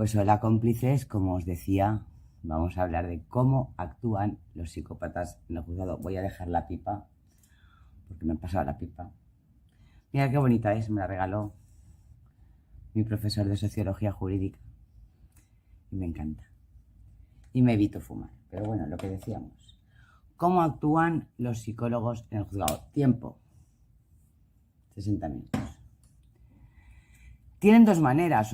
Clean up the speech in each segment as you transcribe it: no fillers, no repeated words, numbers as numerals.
Pues hola cómplices, como os decía, vamos a hablar de cómo actúan los psicópatas en el juzgado. Voy a dejar la pipa, porque me he pasado la pipa. Mira qué bonita es, me la regaló mi profesor de Sociología Jurídica. Y me encanta. Y me evito fumar. Pero bueno, lo que decíamos. ¿Cómo actúan los psicólogos en el juzgado? Tiempo. 60 minutos. Tienen dos maneras,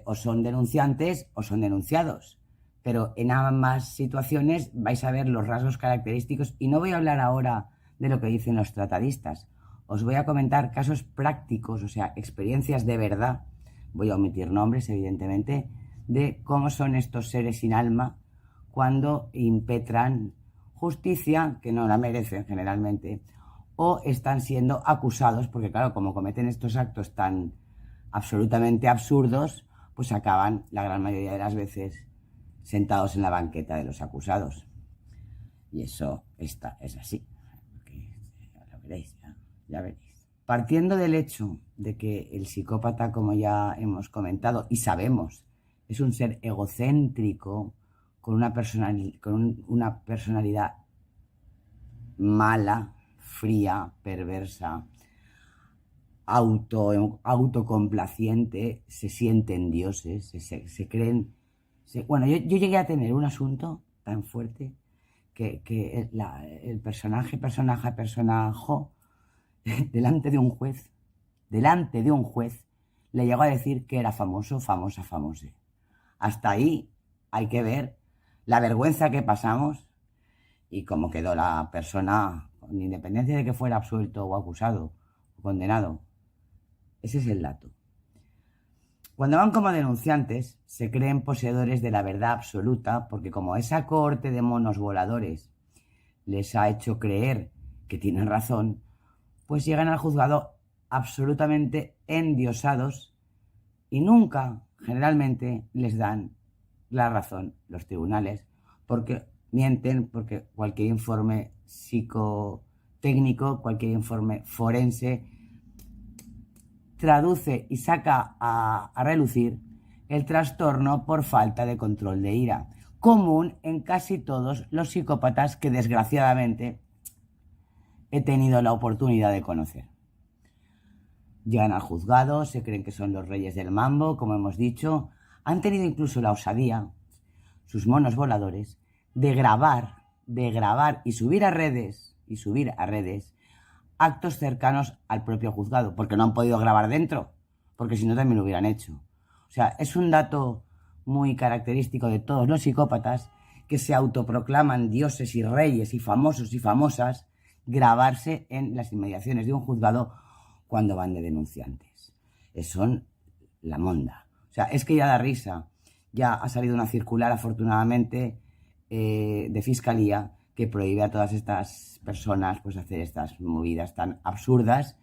o son denunciantes o son denunciados, pero en ambas situaciones vais a ver los rasgos característicos y no voy a hablar ahora de lo que dicen los tratadistas, os voy a comentar casos prácticos, o sea, experiencias de verdad, voy a omitir nombres evidentemente, de cómo son estos seres sin alma cuando impetran justicia, que no la merecen generalmente, o están siendo acusados, porque claro, como cometen estos actos tan absolutamente absurdos, pues acaban la gran mayoría de las veces sentados en la banqueta de los acusados. Y eso es así. Lo veréis, ya veréis. Partiendo del hecho de que el psicópata, como ya hemos comentado y sabemos, es un ser egocéntrico con una personalidad mala, fría, perversa, autocomplaciente, se sienten dioses, se creen... Bueno, yo llegué a tener un asunto tan fuerte que el personaje, delante de un juez, le llegó a decir que era famoso, famose. Hasta ahí hay que ver la vergüenza que pasamos y cómo quedó la persona, con independencia de que fuera absuelto o acusado o condenado. Ese es el dato. Cuando van como denunciantes, se creen poseedores de la verdad absoluta, porque como esa cohorte de monos voladores les ha hecho creer que tienen razón, pues llegan al juzgado absolutamente endiosados y nunca, generalmente, les dan la razón los tribunales, porque mienten, porque cualquier informe psicotécnico, cualquier informe forense, traduce y saca a relucir el trastorno por falta de control de ira, común en casi todos los psicópatas que desgraciadamente he tenido la oportunidad de conocer. Llegan al juzgado, se creen que son los reyes del mambo, como hemos dicho, han tenido incluso la osadía, sus monos voladores, de grabar y subir a redes, actos cercanos al propio juzgado, porque no han podido grabar dentro, porque si no también lo hubieran hecho. O sea, es un dato muy característico de todos los psicópatas que se autoproclaman dioses y reyes y famosos y famosas, grabarse en las inmediaciones de un juzgado cuando van de denunciantes. Son la monda. O sea, es que ya da risa. Ya ha salido una circular, afortunadamente, de fiscalía que prohíbe a todas estas personas pues hacer estas movidas tan absurdas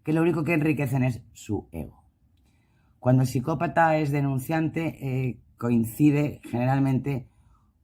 que lo único que enriquecen es su ego. Cuando el psicópata es denunciante, coincide generalmente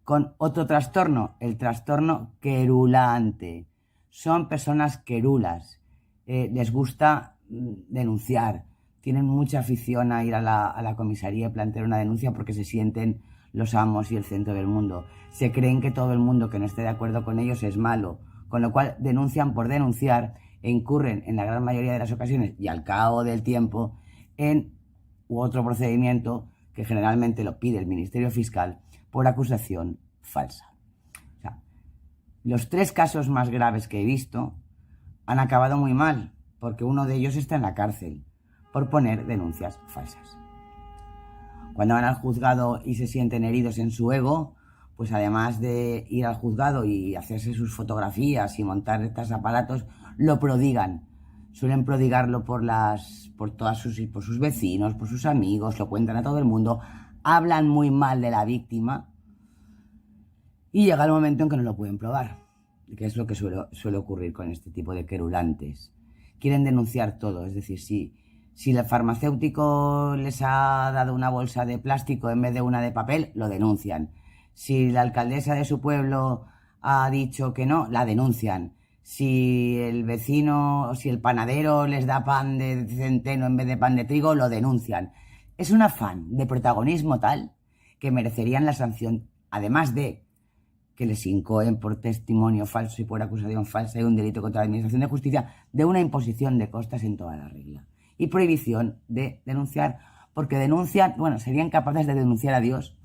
con otro trastorno, el trastorno querulante. Son personas querulas, les gusta denunciar, tienen mucha afición a ir a la comisaría y plantear una denuncia porque se sienten los amos y el centro del mundo. Se creen que todo el mundo que no esté de acuerdo con ellos es malo, con lo cual denuncian por denunciar e incurren en la gran mayoría de las ocasiones y al cabo del tiempo en otro procedimiento que generalmente lo pide el Ministerio Fiscal por acusación falsa. O sea, los 3 casos más graves que he visto han acabado muy mal porque uno de ellos está en la cárcel por poner denuncias falsas. Cuando van al juzgado y se sienten heridos en su ego, pues además de ir al juzgado y hacerse sus fotografías y montar estos aparatos, lo prodigan. Suelen prodigarlo por sus vecinos, por sus amigos, lo cuentan a todo el mundo, hablan muy mal de la víctima y llega el momento en que no lo pueden probar, que es lo que suele ocurrir con este tipo de querulantes. Quieren denunciar todo, es decir, si el farmacéutico les ha dado una bolsa de plástico en vez de una de papel, lo denuncian. Si la alcaldesa de su pueblo ha dicho que no, la denuncian. Si el vecino, si el panadero les da pan de centeno en vez de pan de trigo, lo denuncian. Es un afán de protagonismo tal que merecerían la sanción, además de que les incoen por testimonio falso y por acusación falsa y un delito contra la Administración de Justicia, de una imposición de costas en toda la regla. Y prohibición de denunciar, porque denuncian, bueno, serían capaces de denunciar a Dios,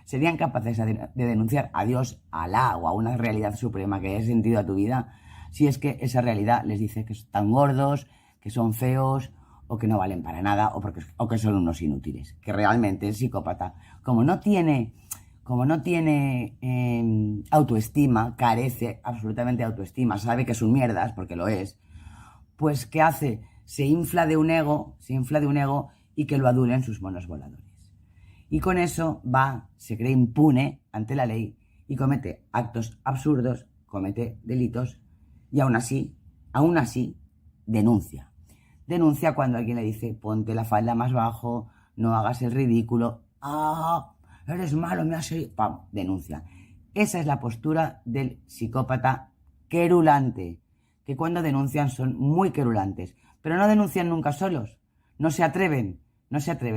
serían capaces de denunciar a Dios, a Alá o a una realidad suprema que haya sentido a tu vida, si es que esa realidad les dice que están gordos, que son feos, o que no valen para nada, o que son unos inútiles. Que realmente el psicópata, como no tiene autoestima, carece absolutamente de autoestima, sabe que son mierdas, porque lo es, pues ¿qué hace? Se infla de un ego y que lo adulen sus monos voladores. Y con eso se cree impune ante la ley y comete actos absurdos, comete delitos y aún así denuncia. Denuncia cuando alguien le dice, ponte la falda más bajo, no hagas el ridículo. ¡Ah! Eres malo, me has herido. ¡Pam! Denuncia. Esa es la postura del psicópata querulante, que cuando denuncian son muy querulantes, pero no denuncian nunca solos, no se atreven,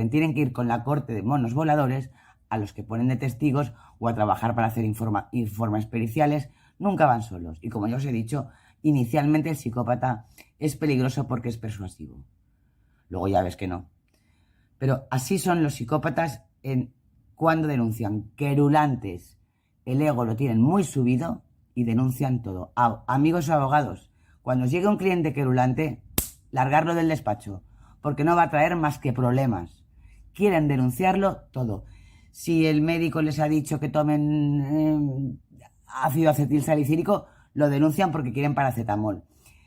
tienen que ir con la corte de monos voladores a los que ponen de testigos o a trabajar para hacer informes periciales, nunca van solos. Y como ya os he dicho, inicialmente el psicópata es peligroso porque es persuasivo. Luego ya ves que no. Pero así son los psicópatas cuando denuncian, querulantes. El ego lo tienen muy subido y denuncian todo. Amigos abogados, cuando os llegue un cliente querulante, largarlo del despacho, porque no va a traer más que problemas. Quieren denunciarlo todo. Si el médico les ha dicho que tomen ácido acetilsalicílico, lo denuncian porque quieren paracetamol.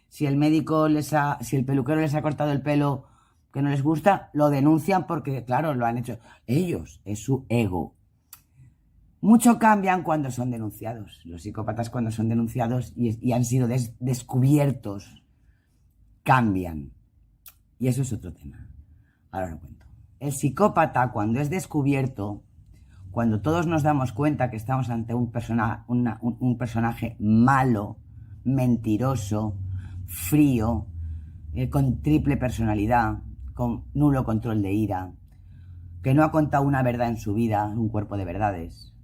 Si el peluquero les ha cortado el pelo que no les gusta, lo denuncian porque, claro, lo han hecho ellos, es su ego. Mucho cambian cuando son denunciados. Los psicópatas, cuando son denunciados y han sido descubiertos, cambian. Y eso es otro tema. Ahora lo cuento. El psicópata, cuando es descubierto, cuando todos nos damos cuenta que estamos ante un personaje malo, mentiroso, frío, con triple personalidad, con nulo control de ira, que no ha contado una verdad en su vida, un cuerpo de verdades,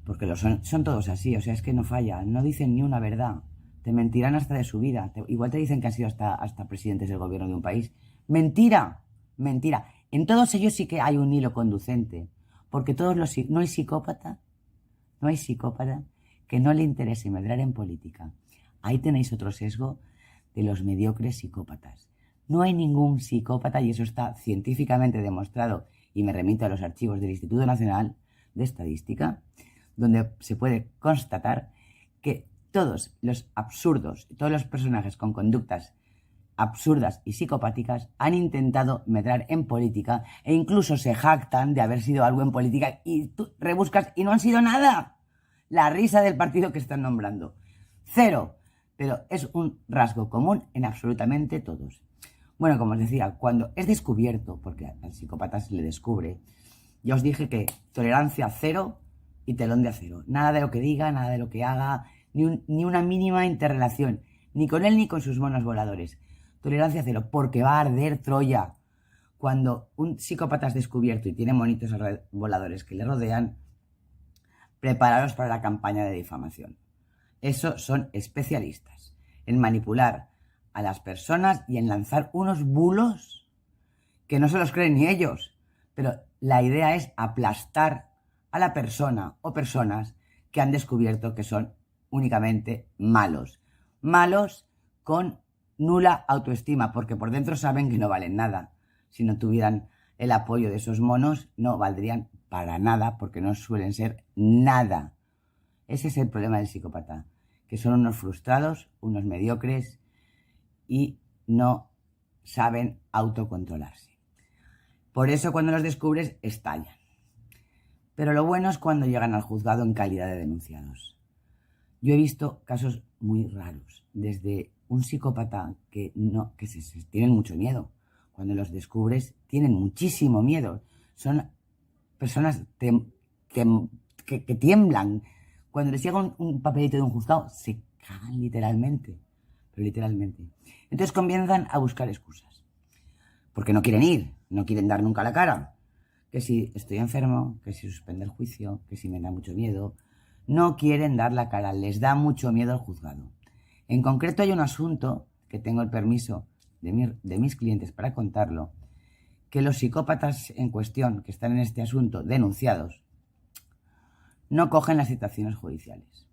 porque son todos así, o sea, es que no fallan, no dicen ni una verdad, te mentirán hasta de su vida, igual te dicen que han sido hasta presidentes del gobierno de un país. Mentira. En todos ellos sí que hay un hilo conducente, porque no hay psicópata que no le interese medrar en política. Ahí tenéis otro sesgo de los mediocres psicópatas. No hay ningún psicópata, y eso está científicamente demostrado, y me remito a los archivos del Instituto Nacional de Estadística, donde se puede constatar que todos los personajes con conductas absurdas y psicopáticas han intentado medrar en política e incluso se jactan de haber sido algo en política y tú rebuscas y no han sido nada. La risa del partido que están nombrando. Cero. Pero es un rasgo común en absolutamente todos. Bueno, como os decía, cuando es descubierto, porque al psicópata se le descubre, ya os dije que tolerancia cero y telón de acero. Nada de lo que diga, nada de lo que haga, ni una mínima interrelación, ni con él ni con sus monos voladores. Tolerancia cero, porque va a arder Troya. Cuando un psicópata es descubierto y tiene monitos voladores que le rodean, prepararos para la campaña de difamación. Esos son especialistas en manipular a las personas y en lanzar unos bulos que no se los creen ni ellos. Pero la idea es aplastar a la persona o personas que han descubierto que son únicamente malos. Malos con nula autoestima, porque por dentro saben que no valen nada. Si no tuvieran el apoyo de esos monos, no valdrían para nada, porque no suelen ser nada. Ese es el problema del psicópata, que son unos frustrados, unos mediocres y no saben autocontrolarse. Por eso cuando los descubres estallan. Pero lo bueno es cuando llegan al juzgado en calidad de denunciados. Yo he visto casos muy raros, desde un psicópata que tienen mucho miedo. Cuando los descubres tienen muchísimo miedo. Son personas que tiemblan. Cuando les llega un papelito de un juzgado, se cagan literalmente. Pero literalmente. Entonces comienzan a buscar excusas. Porque no quieren ir, no quieren dar nunca la cara. que si estoy enfermo, que si suspende el juicio, que si me da mucho miedo. No quieren dar la cara, les da mucho miedo al juzgado. En concreto hay un asunto, que tengo el permiso de mis clientes para contarlo, que los psicópatas en cuestión, que están en este asunto denunciados, no cogen las citaciones judiciales.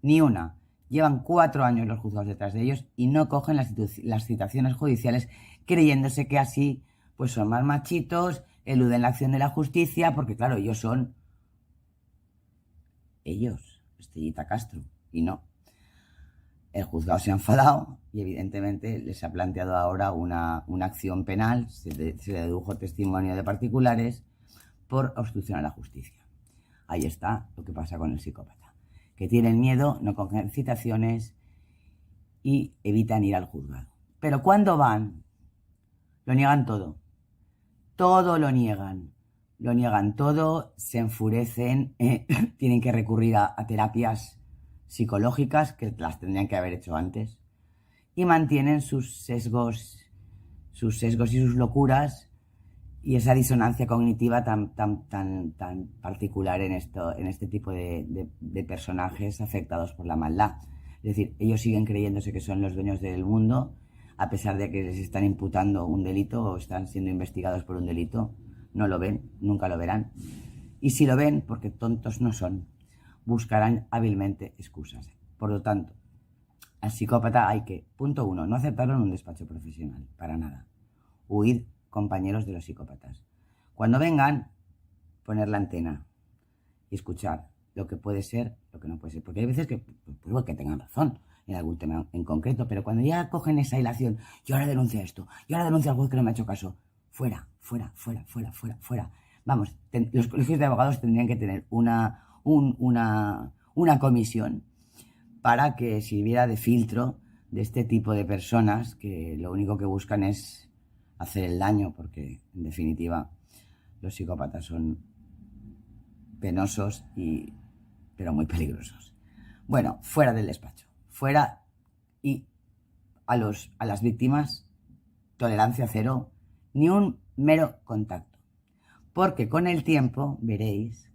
Ni una. Llevan 4 años los juzgados detrás de ellos y no cogen las citaciones judiciales, creyéndose que así pues son más machitos, eluden la acción de la justicia, porque claro, ellos, Estellita Castro, y no. El juzgado se ha enfadado y evidentemente les ha planteado ahora una acción penal, se dedujo testimonio de particulares, por obstrucción a la justicia. Ahí está lo que pasa con el psicópata, que tienen miedo, no cogen citaciones y evitan ir al juzgado. Pero cuando van, lo niegan todo. Todo lo niegan todo, se enfurecen, tienen que recurrir a terapias psicológicas que las tendrían que haber hecho antes y mantienen sus sesgos y sus locuras y esa disonancia cognitiva tan particular en este tipo de personajes afectados por la maldad. Es decir, ellos siguen creyéndose que son los dueños del mundo, a pesar de que les están imputando un delito o están siendo investigados por un delito. No lo ven, nunca lo verán. Y si lo ven, porque tontos no son, buscarán hábilmente excusas. Por lo tanto, al psicópata hay que, punto 1, no aceptarlo en un despacho profesional, para nada. Huir, compañeros de los psicópatas. Cuando vengan, poner la antena y escuchar lo que puede ser, lo que no puede ser. Porque hay veces que tengan razón en algún tema en concreto, pero cuando ya cogen esa hilación, yo ahora denuncio esto, yo ahora denuncio al juez que no me ha hecho caso, fuera. Vamos, los colegios de abogados tendrían que tener una comisión para que sirviera de filtro de este tipo de personas que lo único que buscan es hacer el daño, porque en definitiva los psicópatas son penosos pero muy peligrosos. Bueno, fuera del despacho, fuera, y a las víctimas, tolerancia cero, ni un mero contacto. Porque con el tiempo veréis,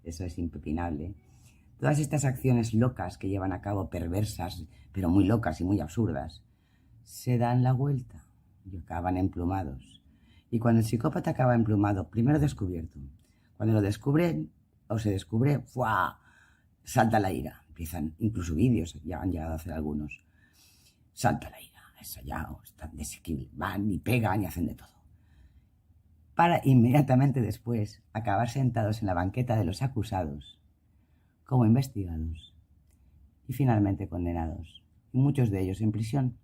eso es impepinable, todas estas acciones locas que llevan a cabo, perversas, pero muy locas y muy absurdas, se dan la vuelta y acaban emplumados. Y cuando el psicópata acaba emplumado, primero descubierto, cuando lo descubren o se descubre, ¡fua!, salta la ira. Empiezan, incluso vídeos ya han llegado a hacer algunos. Salta la ira, ensayados, están desequilibrados, van y pegan y hacen de todo, para inmediatamente después acabar sentados en la banqueta de los acusados como investigados y finalmente condenados, y muchos de ellos en prisión,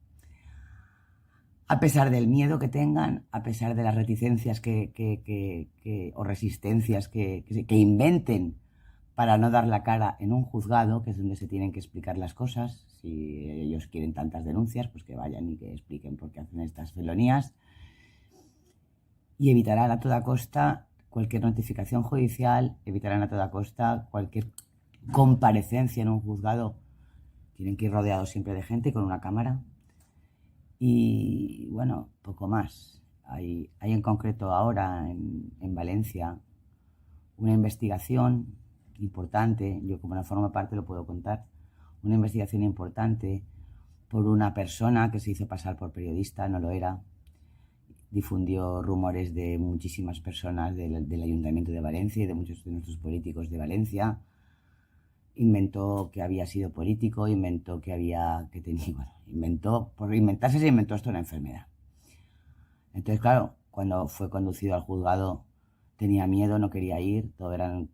a pesar del miedo que tengan, a pesar de las reticencias o resistencias que inventen para no dar la cara en un juzgado, que es donde se tienen que explicar las cosas. Si ellos quieren tantas denuncias, pues que vayan y que expliquen por qué hacen estas felonías. Y evitarán a toda costa cualquier notificación judicial, evitarán a toda costa cualquier comparecencia en un juzgado. Tienen que ir rodeados siempre de gente con una cámara. Y bueno, poco más. Hay en concreto ahora en Valencia una investigación importante, yo como no formo parte lo puedo contar, una investigación importante por una persona que se hizo pasar por periodista, no lo era, difundió rumores de muchísimas personas del Ayuntamiento de Valencia y de muchos de nuestros políticos de Valencia. Inventó que había sido político, por inventarse se inventó esto una enfermedad. Entonces, claro, cuando fue conducido al juzgado tenía miedo, no quería ir, todo eran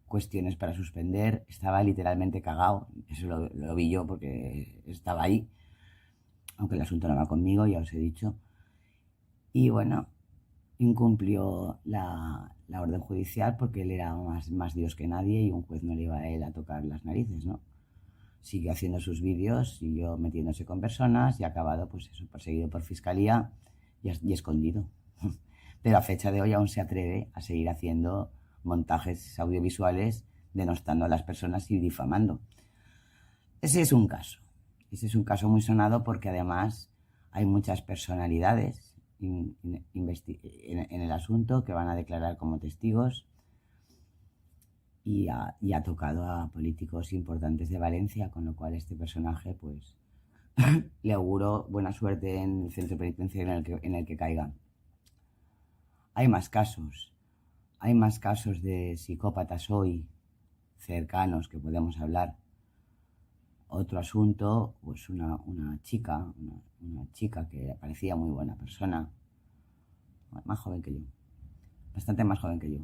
cuestiones para suspender, estaba literalmente cagado, eso lo vi yo porque estaba ahí, aunque el asunto no va conmigo, ya os he dicho. Y bueno, incumplió la orden judicial porque él era más Dios que nadie y un juez no le iba a él a tocar las narices, ¿no? Siguió haciendo sus vídeos, siguió metiéndose con personas y ha acabado, pues eso, perseguido por fiscalía y escondido. Pero a fecha de hoy aún se atreve a seguir haciendo montajes audiovisuales denostando a las personas y difamando. Ese es un caso muy sonado porque además hay muchas personalidades en el asunto, que van a declarar como testigos, y ha tocado a políticos importantes de Valencia, con lo cual este personaje, pues, le auguro buena suerte en el centro penitenciario en el que caiga. Hay más casos de psicópatas hoy cercanos que podemos hablar. Otro asunto, pues una chica que parecía muy buena persona, más joven que yo, bastante más joven que yo.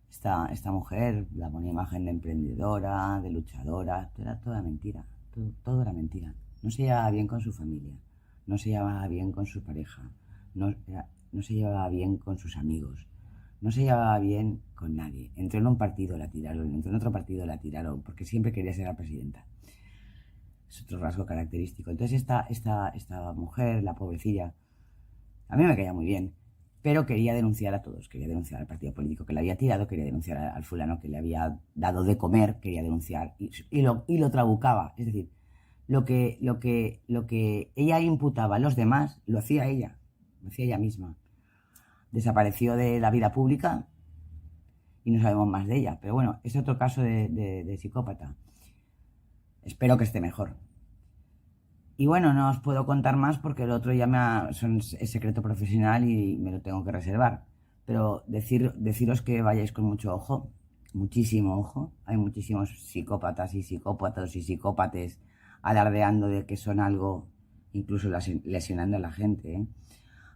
Esta mujer la ponía imagen de emprendedora, de luchadora, era toda mentira, todo era mentira. No se llevaba bien con su familia, no se llevaba bien con su pareja, no se llevaba bien con sus amigos, no se llevaba bien con nadie. Entró en un partido, la tiraron, entró en otro partido, la tiraron, porque siempre quería ser la presidenta. Es otro rasgo característico. Entonces esta mujer, la pobrecilla, a mí me caía muy bien, pero quería denunciar a todos, quería denunciar al partido político que le había tirado, quería denunciar al fulano que le había dado de comer, quería denunciar, y lo trabucaba. Es decir, lo que ella imputaba a los demás, lo hacía ella misma. Desapareció de la vida pública y no sabemos más de ella. Pero bueno, es otro caso de psicópata. Espero que esté mejor. Y bueno, no os puedo contar más porque el otro ya es secreto profesional y me lo tengo que reservar. Pero deciros que vayáis con mucho ojo, muchísimo ojo. Hay muchísimos psicópatas y psicópatas y psicópates alardeando de que son algo, incluso lesionando a la gente, ¿eh?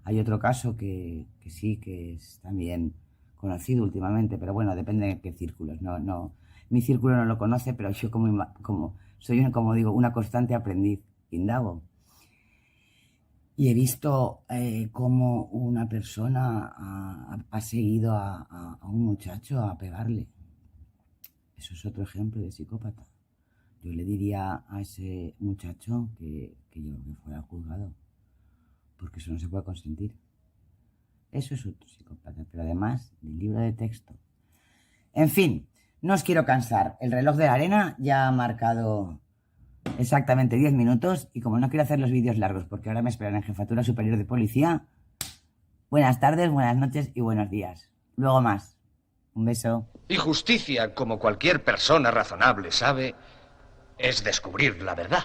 Hay otro caso que sí, que es también conocido últimamente, pero bueno, depende de qué círculos. No, mi círculo no lo conoce, pero yo soy, como digo, una constante aprendiz, indago. Y he visto cómo una persona ha seguido a un muchacho a pegarle. Eso es otro ejemplo de psicópata. Yo le diría a ese muchacho que fuera juzgado, porque eso no se puede consentir. Eso es otro psicópata, pero además del libro de texto. En fin, no os quiero cansar. El reloj de la arena ya ha marcado exactamente 10 minutos y como no quiero hacer los vídeos largos porque ahora me esperan en Jefatura Superior de Policía, buenas tardes, buenas noches y buenos días. Luego más. Un beso. Y justicia, como cualquier persona razonable sabe, es descubrir la verdad.